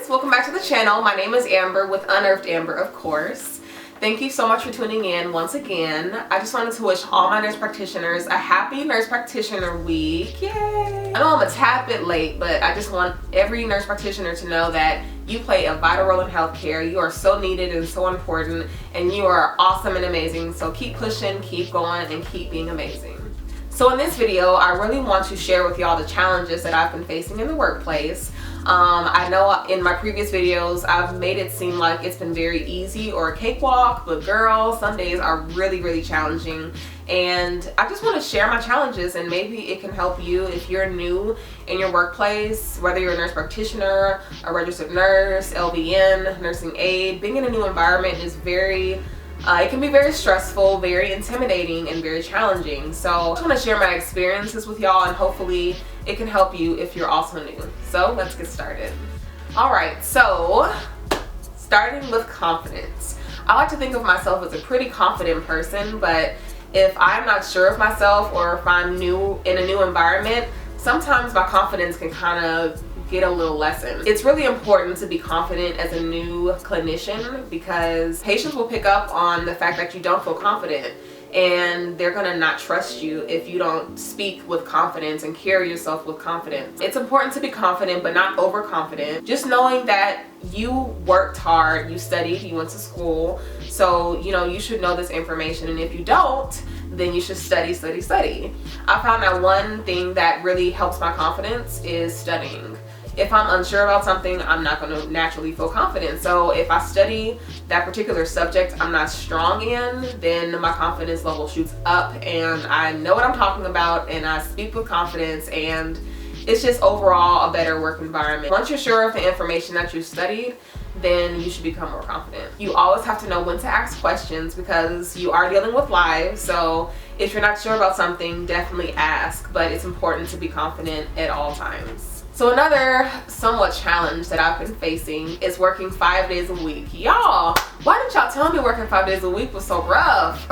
guys, welcome back to the channel. My name is Amber with UnearthedAmber, of course. Thank you so much for tuning in once again. I just wanted to wish all my nurse practitioners a happy Nurse Practitioner Week. Yay! I know I'm a tad bit late, but I just want every nurse practitioner to know that you play a vital role in healthcare. You are so needed and so important, and you are awesome and amazing. So keep pushing, keep going, and keep being amazing. So in this video, I really want to share with y'all the challenges that I've been facing in the workplace. I know in my previous videos, I've made it seem like it's been very easy or a cakewalk, but girl, some days are really challenging. And I just want to share my challenges, and maybe it can help you if you're new in your workplace, whether you're a nurse practitioner, a registered nurse, LVN, nursing aide. Being in a new environment is it can be very stressful, very intimidating, and very challenging. So I just want to share my experiences with y'all, and hopefully it can help you if you're also new. So let's get started. Alright, so starting with confidence. I like to think of myself as a pretty confident person, but if I'm not sure of myself or if I'm new in a new environment, sometimes my confidence can kind of get a little lessened. It's really important to be confident as a new clinician because patients will pick up on the fact that you don't feel confident, and they're gonna not trust you if you don't speak with confidence and carry yourself with confidence. It's important to be confident but not overconfident. Just knowing that you worked hard, you studied, you went to school, so you should know this information, and if you don't, then you should study. I found that one thing that really helps my confidence is studying. If I'm unsure about something, I'm not going to naturally feel confident. So if I study that particular subject I'm not strong in, then my confidence level shoots up, and I know what I'm talking about, and I speak with confidence, and it's just overall a better work environment. Once you're sure of the information that you studied, then you should become more confident. You always have to know when to ask questions because you are dealing with lives. So if you're not sure about something, definitely ask, but it's important to be confident at all times. So another somewhat challenge that I've been facing is working 5 days a week. Y'all, why didn't y'all tell me working 5 days a week was so rough?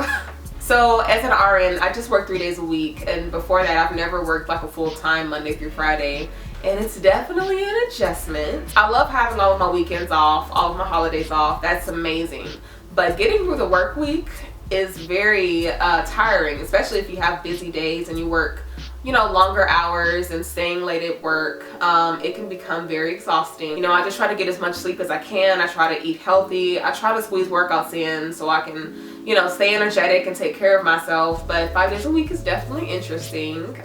So as an RN, I just work 3 days a week, and before that I've never worked like a full-time Monday through Friday, and it's definitely an adjustment. I love having all of my weekends off, all of my holidays off. That's amazing. But getting through the work week is very tiring, especially if you have busy days and you work longer hours and staying late at work. It can become very exhausting. I just try to get as much sleep as I can. I try to eat healthy. I try to squeeze workouts in so I can stay energetic and take care of myself. But 5 days a week is definitely interesting.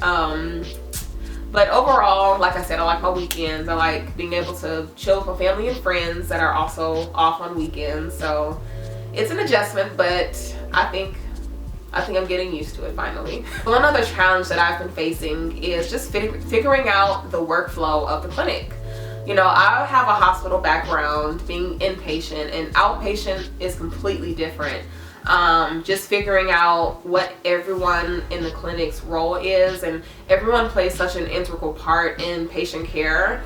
But overall, like I said, I like my weekends. I like being able to chill with my family and friends that are also off on weekends. So it's an adjustment, but I think I'm getting used to it finally. One other challenge that I've been facing is just figuring out the workflow of the clinic. I have a hospital background, being inpatient, and outpatient is completely different. Just figuring out what everyone in the clinic's role is, and everyone plays such an integral part in patient care.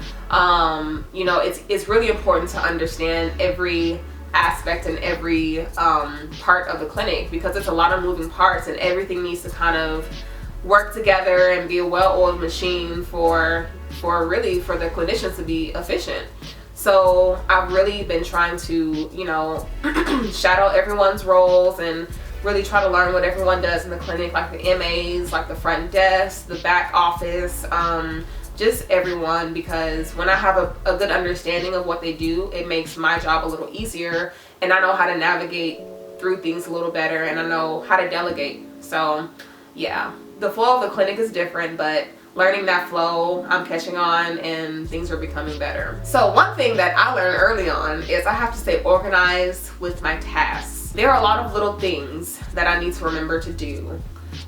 It's really important to understand every aspect and every part of the clinic because it's a lot of moving parts, and everything needs to kind of work together and be a well-oiled machine for the clinicians to be efficient. So I've really been trying to shadow everyone's roles and really try to learn what everyone does in the clinic, like the MAs, like the front desk, the back office, just everyone, because when I have a good understanding of what they do, it makes my job a little easier, and I know how to navigate through things a little better, and I know how to delegate. So yeah, the flow of the clinic is different, but learning that flow, I'm catching on, and things are becoming better. So one thing that I learned early on is I have to stay organized with my tasks. There are a lot of little things that I need to remember to do.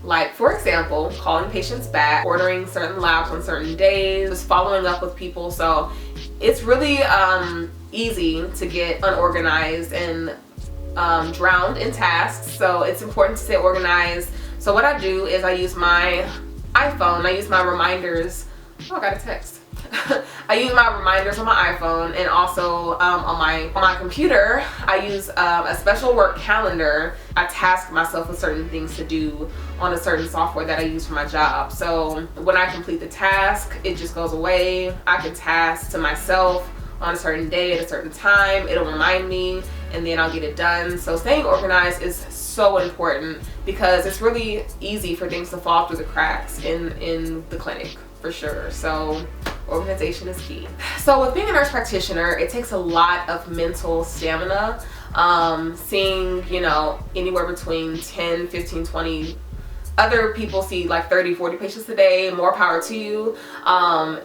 Like, for example, calling patients back, ordering certain labs on certain days, just following up with people. So it's really easy to get unorganized and drowned in tasks. So it's important to stay organized. So what I do is I use my iPhone. I use my reminders. Oh, I got a text. I use my reminders on my iPhone, and also on my computer I use a special work calendar. I task myself with certain things to do on a certain software that I use for my job. So when I complete the task, it just goes away. I can task to myself on a certain day at a certain time. It'll remind me, and then I'll get it done. So staying organized is so important because it's really easy for things to fall through the cracks in the clinic, for sure. So organization is key. So with being a nurse practitioner, it takes a lot of mental stamina. Seeing, you know, anywhere between 10, 15, 20, other people see like 30, 40 patients a day, more power to you.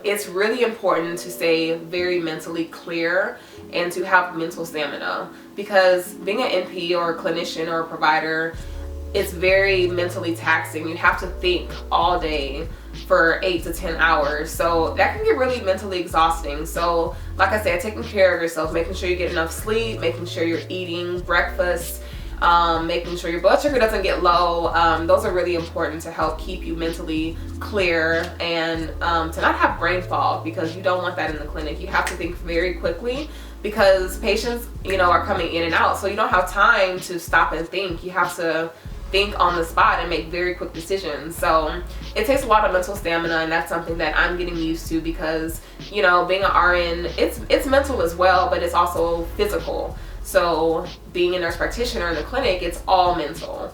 It's really important to stay very mentally clear and to have mental stamina, because being an NP or a clinician or a provider, it's very mentally taxing. You have to think all day for 8 to 10 hours. So that can get really mentally exhausting. So like I said, taking care of yourself, making sure you get enough sleep, making sure you're eating breakfast, making sure your blood sugar doesn't get low. Those are really important to help keep you mentally clear and to not have brain fog, because you don't want that in the clinic. You have to think very quickly because patients, you know, are coming in and out. So you don't have time to stop and think. You have to think on the spot and make very quick decisions. So it takes a lot of mental stamina, and that's something that I'm getting used to because, you know, being an RN, it's mental as well, but it's also physical. So being a nurse practitioner in the clinic, it's all mental.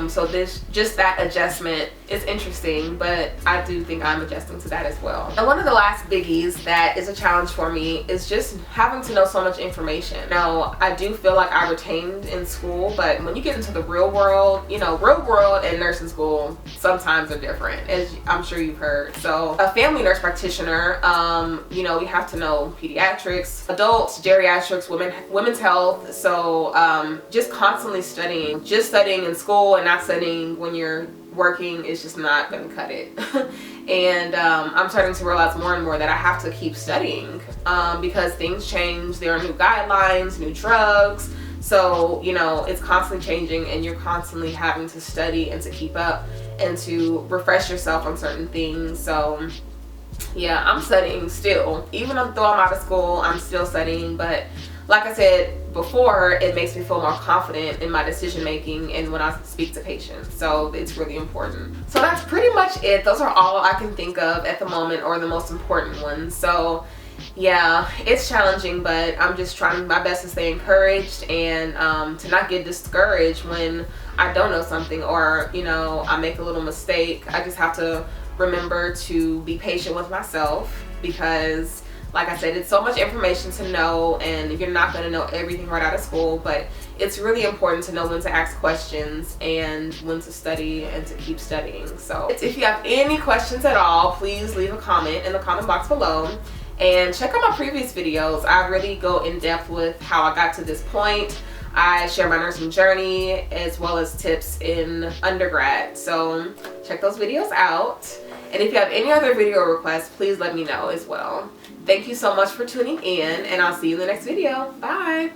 So just that adjustment is interesting, but I do think I'm adjusting to that as well. And one of the last biggies that is a challenge for me is just having to know so much information. Now, I do feel like I retained in school, but when you get into the real world, you know, real world and nursing school sometimes are different, as I'm sure you've heard. So a family nurse practitioner, you know, we have to know pediatrics, adults, geriatrics, women's health. So just constantly studying, just studying in school and not studying when you're working is just not gonna cut it. And I'm starting to realize more and more that I have to keep studying because things change. There are new guidelines, new drugs. So, you know, it's constantly changing and you're constantly having to study and to keep up and to refresh yourself on certain things. So yeah, I'm studying still. Even though I'm out of school, I'm still studying. But like I said before, it makes me feel more confident in my decision making and when I speak to patients. So it's really important. So that's pretty much it. Those are all I can think of at the moment, or the most important ones. So yeah, it's challenging, but I'm just trying my best to stay encouraged and to not get discouraged when I don't know something, or, you know, I make a little mistake. I just have to remember to be patient with myself, because like I said, it's so much information to know, and you're not going to know everything right out of school, but it's really important to know when to ask questions and when to study and to keep studying. So if you have any questions at all, please leave a comment in the comment box below, and check out my previous videos. I really go in depth with how I got to this point. I share my nursing journey as well as tips in undergrad. So check those videos out. And if you have any other video requests, please let me know as well. Thank you so much for tuning in, and I'll see you in the next video. Bye.